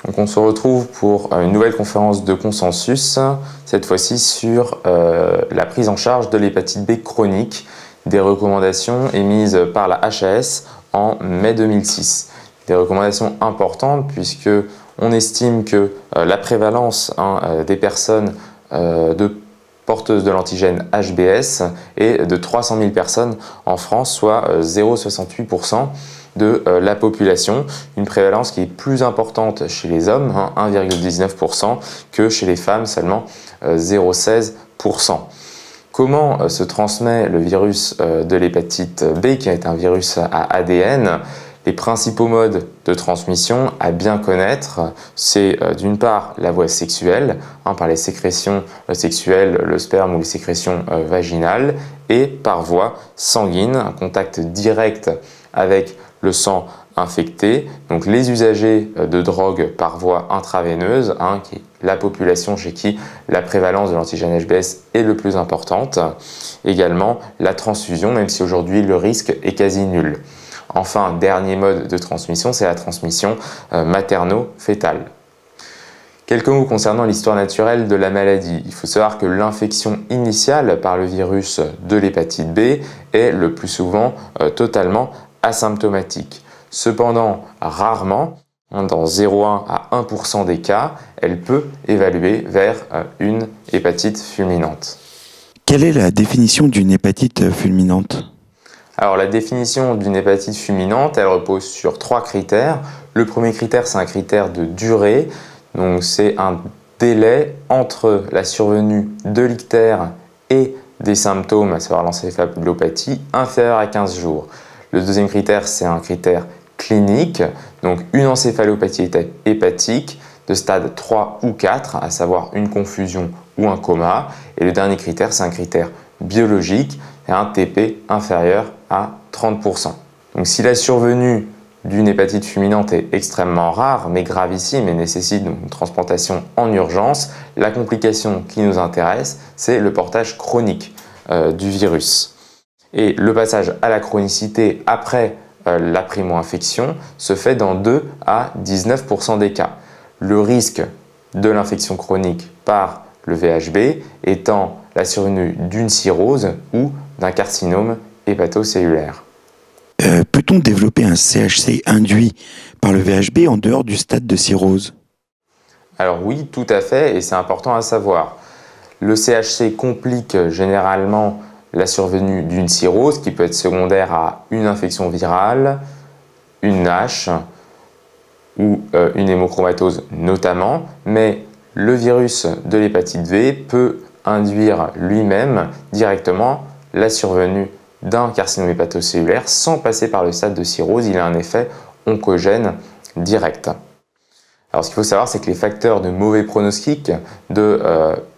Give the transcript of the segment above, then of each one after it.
Donc on se retrouve pour une nouvelle conférence de consensus, cette fois-ci sur la prise en charge de l'hépatite B chronique, des recommandations émises par la HAS en mai 2006. Des recommandations importantes puisque on estime que la prévalence des personnes porteuses de l'antigène HBS est de 300 000 personnes en France, soit 0,68% de la population, une prévalence qui est plus importante chez les hommes, 1,19%, que chez les femmes, seulement 0,16%. Comment se transmet le virus de l'hépatite B, qui est un virus à ADN? Les principaux modes de transmission à bien connaître, c'est d'une part la voie sexuelle, par les sécrétions sexuelles, le sperme ou les sécrétions vaginales, et par voie sanguine, un contact direct avec le sang infecté, donc les usagers de drogue par voie intraveineuse, qui est la population chez qui la prévalence de l'antigène HBS est le plus importante. Également la transfusion, même si aujourd'hui le risque est quasi nul. Enfin, dernier mode de transmission, c'est la transmission materno-fétale. Quelques mots concernant l'histoire naturelle de la maladie. Il faut savoir que l'infection initiale par le virus de l'hépatite B est le plus souvent totalement asymptomatique. Cependant, rarement, dans 0,1 à 1% des cas, elle peut évoluer vers une hépatite fulminante. Quelle est la définition d'une hépatite fulminante ? Alors la définition d'une hépatite fulminante, elle repose sur 3 critères. Le premier critère, c'est un critère de durée. Donc c'est un délai entre la survenue de l'ictère et des symptômes, à savoir l'encéphalopathie, inférieur à 15 jours. Le deuxième critère, c'est un critère clinique, donc une encéphalopathie hépatique de stade 3 ou 4, à savoir une confusion ou un coma. Et le dernier critère, c'est un critère biologique, et un TP inférieur à 30%. Donc si la survenue d'une hépatite fulminante est extrêmement rare, mais gravissime et nécessite donc une transplantation en urgence, la complication qui nous intéresse, c'est le portage chronique du virus. Et le passage à la chronicité après la primo-infection se fait dans 2 à 19% des cas. Le risque de l'infection chronique par le VHB étant la survenue d'une cirrhose ou d'un carcinome hépatocellulaire. Peut-on développer un CHC induit par le VHB en dehors du stade de cirrhose? Alors oui, tout à fait, et c'est important à savoir. Le CHC complique généralement la survenue d'une cirrhose qui peut être secondaire à une infection virale, une NASH ou une hémochromatose notamment, mais le virus de l'hépatite V peut induire lui-même directement la survenue d'un carcinome hépatocellulaire sans passer par le stade de cirrhose. Il a un effet oncogène direct. Alors ce qu'il faut savoir, c'est que les facteurs de mauvais pronostic de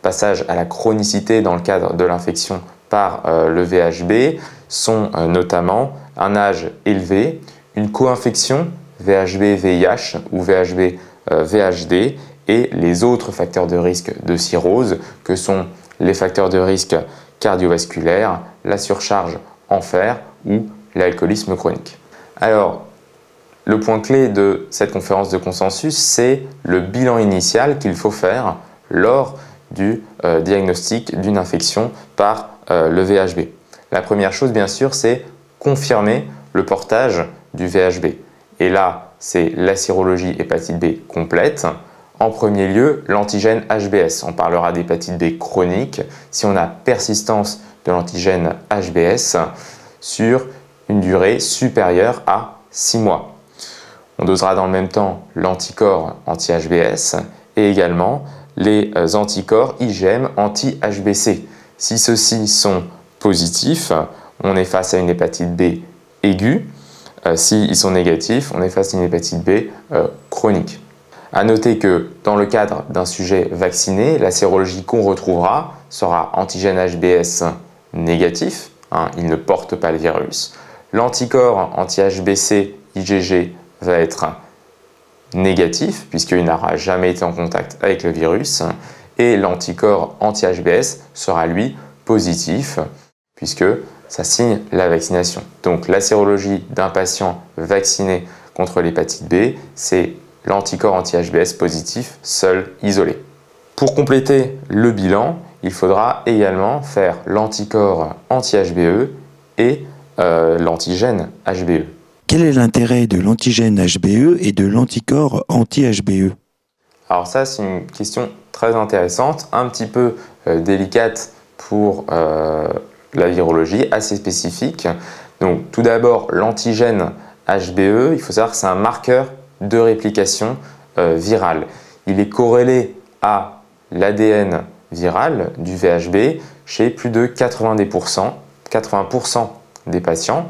passage à la chronicité dans le cadre de l'infection par le VHB sont notamment un âge élevé, une co-infection VHB-VIH ou VHB-VHD et les autres facteurs de risque de cirrhose que sont les facteurs de risque cardiovasculaires, la surcharge en fer ou l'alcoolisme chronique. Alors, le point clé de cette conférence de consensus, c'est le bilan initial qu'il faut faire lors du diagnostic d'une infection par le VHB. La première chose, bien sûr, c'est confirmer le portage du VHB. Et là, c'est la sérologie hépatite B complète. En premier lieu, l'antigène HBS. On parlera d'hépatite B chronique si on a persistance de l'antigène HBS sur une durée supérieure à 6 mois. On dosera dans le même temps l'anticorps anti-HBS et également les anticorps IgM anti-HBC. Si ceux-ci sont positifs, on est face à une hépatite B aiguë. S'ils sont négatifs, on est face à une hépatite B chronique. À noter que dans le cadre d'un sujet vacciné, la sérologie qu'on retrouvera sera antigène HBS négatif, il ne porte pas le virus. L'anticorps anti-HBC IgG va être négatif puisqu'il n'aura jamais été en contact avec le virus et l'anticorps anti-HBS sera lui positif puisque ça signe la vaccination. Donc la sérologie d'un patient vacciné contre l'hépatite B, c'est l'anticorps anti-HBs positif seul, isolé. Pour compléter le bilan, il faudra également faire l'anticorps anti-HBe et l'antigène HBe. Quel est l'intérêt de l'antigène HBe et de l'anticorps anti-HBe? Alors ça, c'est une question très intéressante, un petit peu délicate pour la virologie, assez spécifique. Donc tout d'abord, l'antigène HBe, il faut savoir que c'est un marqueur de réplication virale. Il est corrélé à l'ADN viral du VHB chez plus de 80% des patients,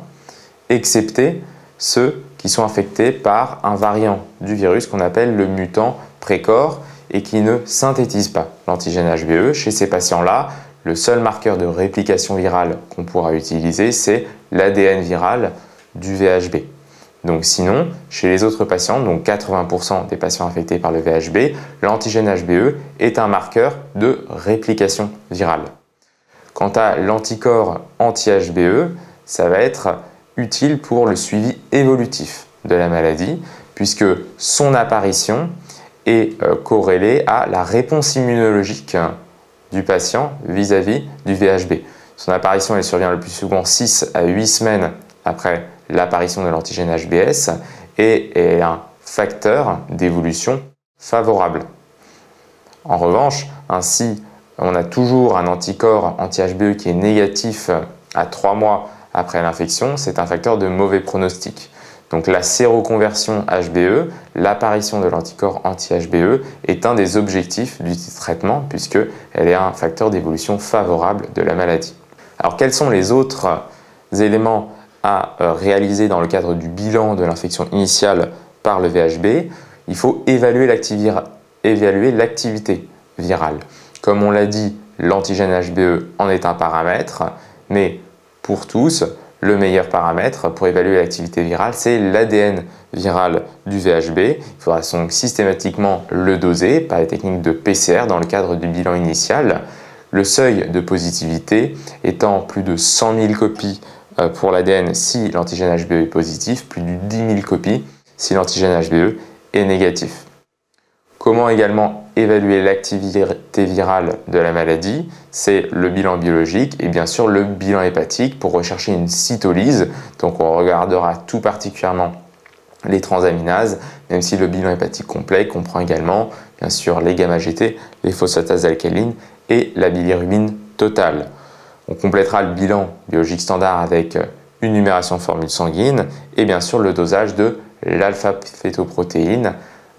excepté ceux qui sont infectés par un variant du virus qu'on appelle le mutant précore et qui ne synthétise pas l'antigène HBe. Chez ces patients-là, le seul marqueur de réplication virale qu'on pourra utiliser, c'est l'ADN viral du VHB. Donc sinon, chez les autres patients, donc 80% des patients infectés par le VHB, l'antigène HBe est un marqueur de réplication virale. Quant à l'anticorps anti-HBe, ça va être utile pour le suivi évolutif de la maladie, puisque son apparition est corrélée à la réponse immunologique du patient vis-à-vis du VHB. Son apparition elle survient le plus souvent 6 à 8 semaines après l'apparition de l'antigène HBs et est un facteur d'évolution favorable. En revanche, ainsi, on a toujours un anticorps anti-HBe qui est négatif à 3 mois après l'infection, c'est un facteur de mauvais pronostic. Donc la séroconversion HBe, l'apparition de l'anticorps anti-HBe est un des objectifs du traitement puisqu'elle est un facteur d'évolution favorable de la maladie. Alors quels sont les autres éléments à réaliser dans le cadre du bilan de l'infection initiale par le VHB? Il faut évaluer l'activité virale. Comme on l'a dit, l'antigène HBe en est un paramètre, mais pour tous, le meilleur paramètre pour évaluer l'activité virale, c'est l'ADN viral du VHB. Il faudra donc systématiquement le doser par les techniques de PCR dans le cadre du bilan initial. Le seuil de positivité étant plus de 100 000 copies pour l'ADN si l'antigène HBe est positif, plus de 10 000 copies si l'antigène HBe est négatif. Comment également évaluer l'activité virale de la maladie? C'est le bilan biologique et bien sûr le bilan hépatique pour rechercher une cytolyse. Donc on regardera tout particulièrement les transaminases, même si le bilan hépatique complet comprend également bien sûr les gamma-GT, les phosphatases alcalines et la bilirubine totale. On complétera le bilan biologique standard avec une numération de formule sanguine et bien sûr le dosage de l'alpha-fétoprotéine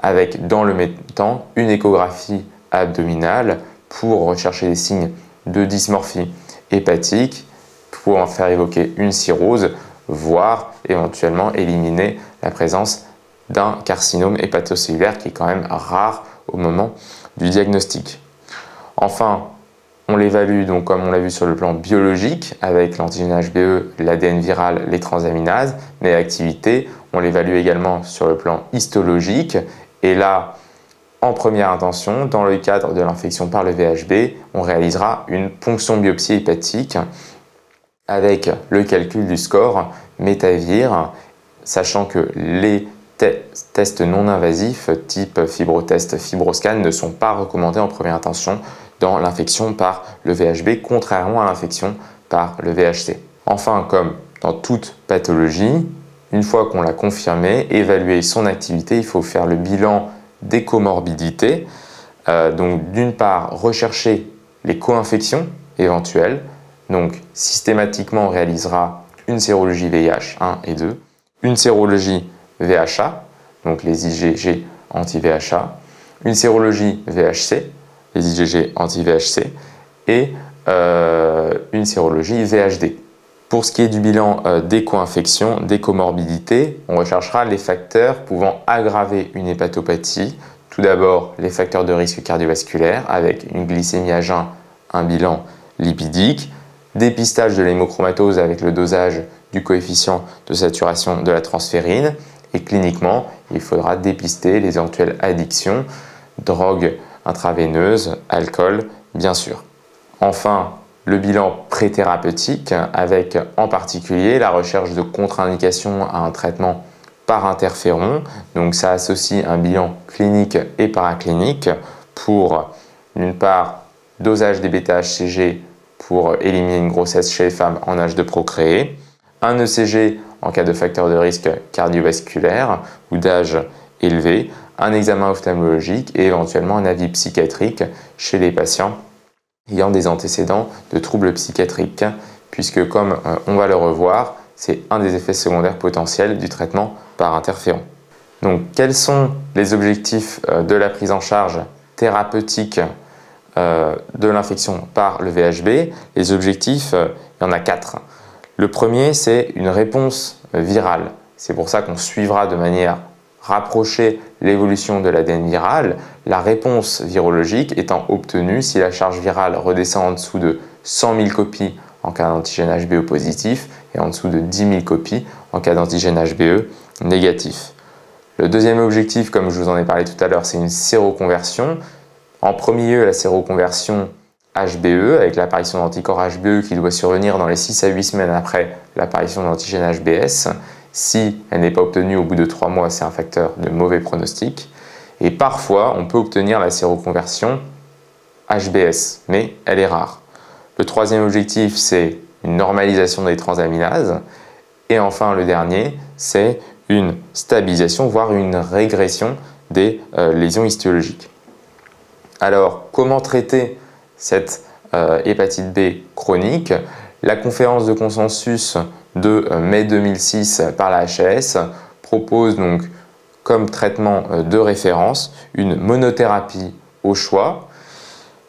avec dans le même temps une échographie abdominale pour rechercher des signes de dysmorphie hépatique, pour en faire évoquer une cirrhose, voire éventuellement éliminer la présence d'un carcinome hépatocellulaire qui est quand même rare au moment du diagnostic. Enfin, on l'évalue donc comme on l'a vu sur le plan biologique avec l'antigène HBe, l'ADN viral, les transaminases, mais l'activité, on l'évalue également sur le plan histologique. Et là, en première intention, dans le cadre de l'infection par le VHB, on réalisera une ponction biopsie hépatique avec le calcul du score METAVIR, sachant que les tests non invasifs type fibrotest, fibroscan ne sont pas recommandés en première intention dans l'infection par le VHB, contrairement à l'infection par le VHC. Enfin, comme dans toute pathologie, une fois qu'on l'a confirmé, évaluer son activité, il faut faire le bilan des comorbidités. Donc d'une part, rechercher les co-infections éventuelles. Donc systématiquement, on réalisera une sérologie VIH 1 et 2, une sérologie VHA, donc les IgG anti-VHA, une sérologie VHC, les IgG anti-VHC, et une sérologie VHD. Pour ce qui est du bilan des co-infections, des comorbidités, on recherchera les facteurs pouvant aggraver une hépatopathie. Tout d'abord, les facteurs de risque cardiovasculaire avec une glycémie à jeun, un bilan lipidique, dépistage de l'hémochromatose avec le dosage du coefficient de saturation de la transférine et cliniquement, il faudra dépister les éventuelles addictions, drogue intraveineuse, alcool, bien sûr. Enfin, le bilan préthérapeutique avec en particulier la recherche de contre-indication à un traitement par interféron. Donc ça associe un bilan clinique et paraclinique pour, d'une part, dosage des bêta-HCG pour éliminer une grossesse chez les femmes en âge de procréer, un ECG en cas de facteur de risque cardiovasculaire ou d'âge élevé, un examen ophtalmologique et éventuellement un avis psychiatrique chez les patients ayant des antécédents de troubles psychiatriques, puisque comme on va le revoir, c'est un des effets secondaires potentiels du traitement par interféron. Donc quels sont les objectifs de la prise en charge thérapeutique de l'infection par le VHB? Les objectifs, il y en a 4. Le premier, c'est une réponse virale. C'est pour ça qu'on suivra de manière rapprochée l'évolution de l'ADN viral, la réponse virologique étant obtenue si la charge virale redescend en dessous de 100 000 copies en cas d'antigène HBe positif et en dessous de 10 000 copies en cas d'antigène HBe négatif. Le deuxième objectif, comme je vous en ai parlé tout à l'heure, c'est une séroconversion. En premier lieu, la séroconversion HBe avec l'apparition d'anticorps HBe qui doit survenir dans les 6 à 8 semaines après l'apparition d'antigène HBs. Si elle n'est pas obtenue au bout de 3 mois, c'est un facteur de mauvais pronostic. Et parfois, on peut obtenir la séroconversion HBs, mais elle est rare. Le troisième objectif, c'est une normalisation des transaminases. Et enfin, le dernier, c'est une stabilisation, voire une régression des lésions histologiques. Alors, comment traiter cette hépatite B chronique? La conférence de consensus de mai 2006 par la HAS propose donc comme traitement de référence une monothérapie au choix,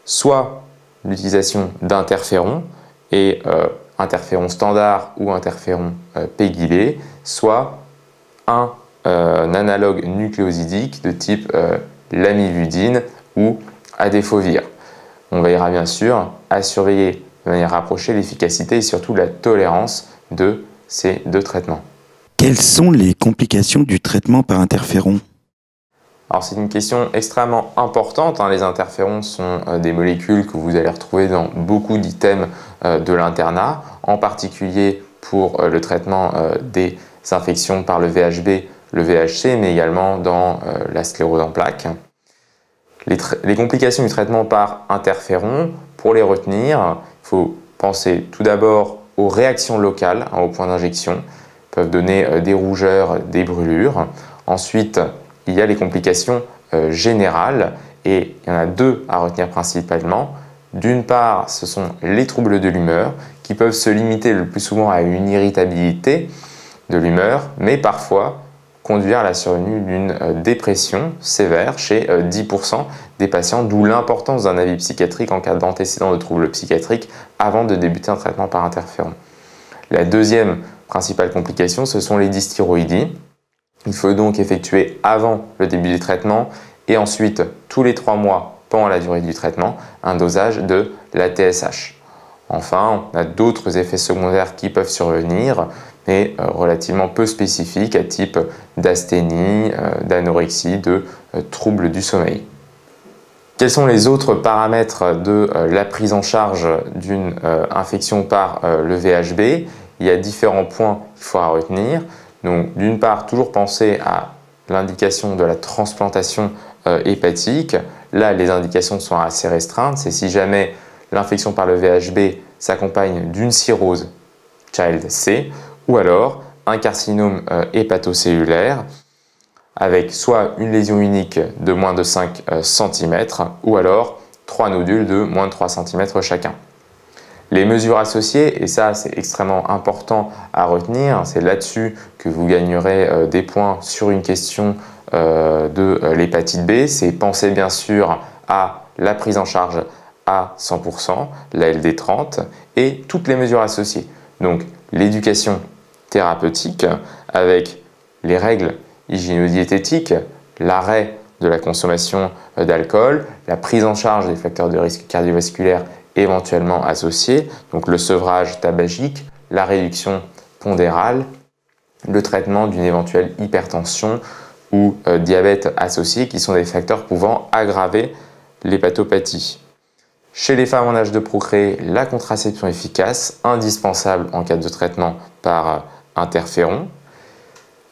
soit l'utilisation d'interférons et interféron standard ou interféron pégylé, soit un analogue nucléosidique de type lamivudine ou adéfovir. On veillera bien sûr à surveiller de manière rapprochée l'efficacité et surtout la tolérance de ces deux traitements. Quelles sont les complications du traitement par interféron? Alors c'est une question extrêmement importante. Les interférons sont des molécules que vous allez retrouver dans beaucoup d'items de l'internat, en particulier pour le traitement des infections par le VHB, le VHC, mais également dans la sclérose en plaques. Les complications du traitement par interféron, pour les retenir, il faut penser tout d'abord aux réactions locales au point d'injection, peuvent donner des rougeurs, des brûlures. Ensuite, il y a les complications générales et il y en a deux à retenir principalement. D'une part, ce sont les troubles de l'humeur qui peuvent se limiter le plus souvent à une irritabilité de l'humeur, mais parfois conduire à la survenue d'une dépression sévère chez 10% des patients, d'où l'importance d'un avis psychiatrique en cas d'antécédent de troubles psychiatriques avant de débuter un traitement par interféron. La deuxième principale complication, ce sont les dysthyroïdies. Il faut donc effectuer avant le début du traitement et ensuite tous les 3 mois pendant la durée du traitement un dosage de la TSH. Enfin, on a d'autres effets secondaires qui peuvent survenir, mais relativement peu spécifiques, à type d'asthénie, d'anorexie, de troubles du sommeil. Quels sont les autres paramètres de la prise en charge d'une infection par le VHB? Il y a différents points qu'il faudra retenir. Donc, d'une part, toujours penser à l'indication de la transplantation hépatique. Là, les indications sont assez restreintes. C'est si jamais l'infection par le VHB s'accompagne d'une cirrhose Child C ou alors un carcinome hépatocellulaire avec soit une lésion unique de moins de 5 cm ou alors 3 nodules de moins de 3 cm chacun. Les mesures associées, et ça c'est extrêmement important à retenir, c'est là-dessus que vous gagnerez des points sur une question de l'hépatite B, c'est penser bien sûr à la prise en charge à 100%, la LD30 et toutes les mesures associées. Donc l'éducation thérapeutique avec les règles hygiéno-diététiques, l'arrêt de la consommation d'alcool, la prise en charge des facteurs de risque cardiovasculaire éventuellement associés, donc le sevrage tabagique, la réduction pondérale, le traitement d'une éventuelle hypertension ou diabète associé qui sont des facteurs pouvant aggraver l'hépatopathie. Chez les femmes en âge de procréer, la contraception efficace, indispensable en cas de traitement par interféron.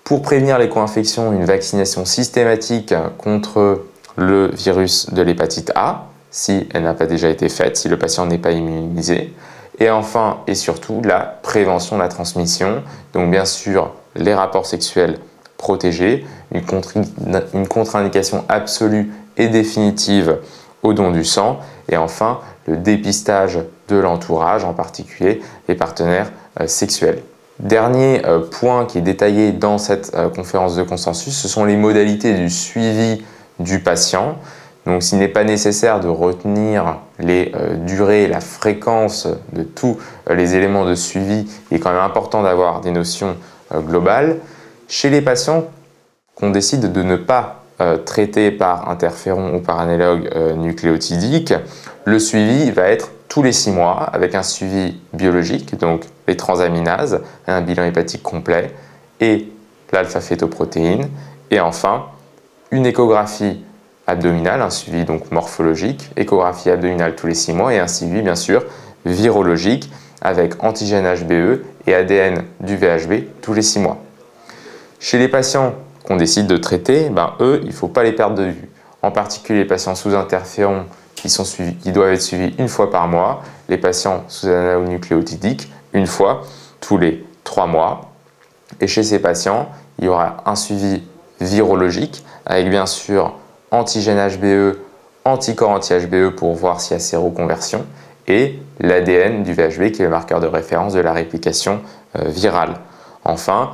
Pour prévenir les co-infections, une vaccination systématique contre le virus de l'hépatite A, si elle n'a pas déjà été faite, si le patient n'est pas immunisé. Et enfin et surtout, la prévention de la transmission. Donc bien sûr, les rapports sexuels protégés, une contre-indication absolue et définitive au don du sang. Et enfin, le dépistage de l'entourage, en particulier les partenaires sexuels. Dernier point qui est détaillé dans cette conférence de consensus, ce sont les modalités du suivi du patient. Donc s'il n'est pas nécessaire de retenir les durées, la fréquence de tous les éléments de suivi, il est quand même important d'avoir des notions globales. Chez les patients qu'on décide de ne pas traiter par interféron ou par analogue nucléotidique, le suivi va être tous les 6 mois avec un suivi biologique, donc les transaminases, un bilan hépatique complet et l'alpha-fétoprotéine. Et enfin, une échographie abdominale, un suivi donc morphologique, échographie abdominale tous les 6 mois et un suivi bien sûr virologique avec antigène HBE et ADN du VHB tous les 6 mois. Chez les patients qu'on décide de traiter, eux, il ne faut pas les perdre de vue. En particulier les patients sous interféron qui doivent être suivis une fois par mois, les patients sous analogue nucléotidique une fois tous les 3 mois. Et chez ces patients, il y aura un suivi virologique avec bien sûr antigène HBE, anticorps anti-HBE pour voir s'il y a séroconversion et l'ADN du VHB qui est le marqueur de référence de la réplication virale. Enfin,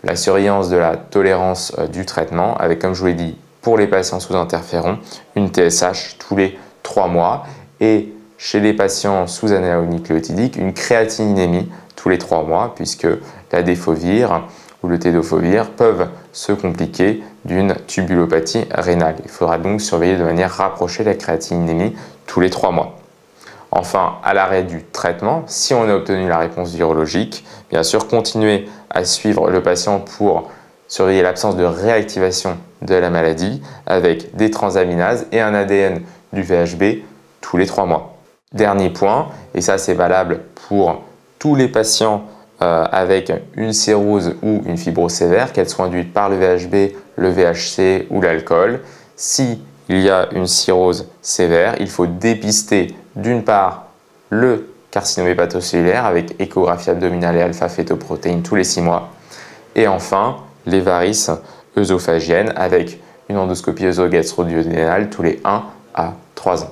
la surveillance de la tolérance du traitement avec, comme je vous l'ai dit, pour les patients sous interféron, une TSH tous les 3 mois et chez les patients sous analogue nucléotidique, une créatininémie tous les 3 mois puisque la défovir ou le tédofovir peuvent se compliquer d'une tubulopathie rénale. Il faudra donc surveiller de manière rapprochée la créatininémie tous les 3 mois. Enfin, à l'arrêt du traitement, si on a obtenu la réponse virologique, bien sûr, continuer à suivre le patient pour surveiller l'absence de réactivation de la maladie avec des transaminases et un ADN du VHB tous les 3 mois. Dernier point, et ça c'est valable pour tous les patients avec une cirrhose ou une fibrose sévère, qu'elle soit induite par le VHB, le VHC ou l'alcool. Si il y a une cirrhose sévère, il faut dépister d'une part le carcinome hépatocellulaire avec échographie abdominale et alpha-fétoprotéine tous les 6 mois. Et enfin, les varices œsophagiennes avec une endoscopie œsogastro-duodénale tous les 1 à 3 ans.